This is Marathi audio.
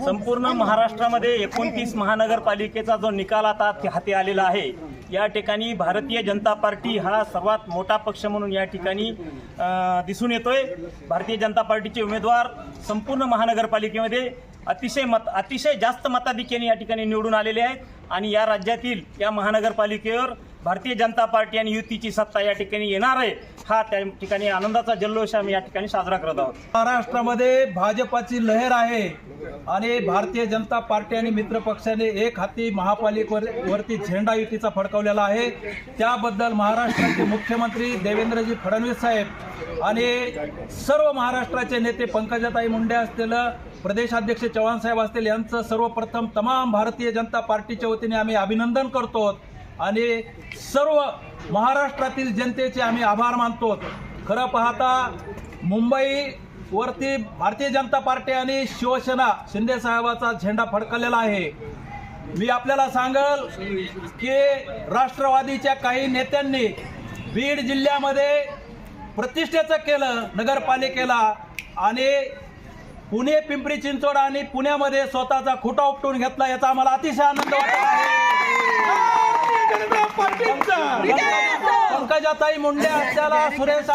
संपूर्ण महाराष्ट्रामध्ये 29 महानगरपालिकेचा जो निकाल आता हाती आलेला आहे, या ठिकाणी भारतीय जनता पार्टी हा सर्वात मोठा पक्ष म्हणून या ठिकाणी दिसून येतोय। भारतीय जनता पार्टीचे उमेदवार संपूर्ण महानगरपालिकेमध्ये अतिशय जास्त मताधिक्याने या ठिकाणी निवडून आलेले आहेत आणि या राज्यातील या महानगरपालिकेवर भारतीय जनता पार्टी आणि युतीची सत्ता या ठिकाणी येणार आहे, हा त्या ठिकाणी आनंदाचा जल्लोष आम्ही या ठिकाणी साजरा करत आहोत। महाराष्ट्रामध्ये भाजपाची लहर आहे आणि भारतीय जनता पार्टी आणि मित्र पक्षाने एक हाती महापालिकेवरती झेंडा युतीचा फडकवलेला आहे। त्याबद्दल महाराष्ट्राचे मुख्यमंत्री देवेंद्रजी फडणवीस साहेब आणि सर्व महाराष्ट्राचे नेते पंकजाताई मुंडे असतील, प्रदेशाध्यक्ष चव्हाण साहेब असतील, यांचं सर्वप्रथम तमाम भारतीय जनता पार्टीच्या वतीने आम्ही अभिनंदन करतो आणि सर्व महाराष्ट्रातील जनतेचे आम्ही आभार मानतो। खरं पाहता मुंबईवरती भारतीय जनता पार्टी आणि शिवसेना शिंदे साहेबाचा झेंडा फडकलेला आहे। मी आपल्याला सांगल की राष्ट्रवादीच्या काही नेत्यांनी बीड जिल्ह्यामध्ये प्रतिष्ठेचं केलं नगरपालिकेला आणि पुणे, पिंपरी चिंचवड आणि पुण्यामध्ये स्वतःचा खुटा उपटून घेतला, याचा आम्हाला अतिशय आनंद वाटत आहे। पंकजाताई मुंडे असल्याला सुरेश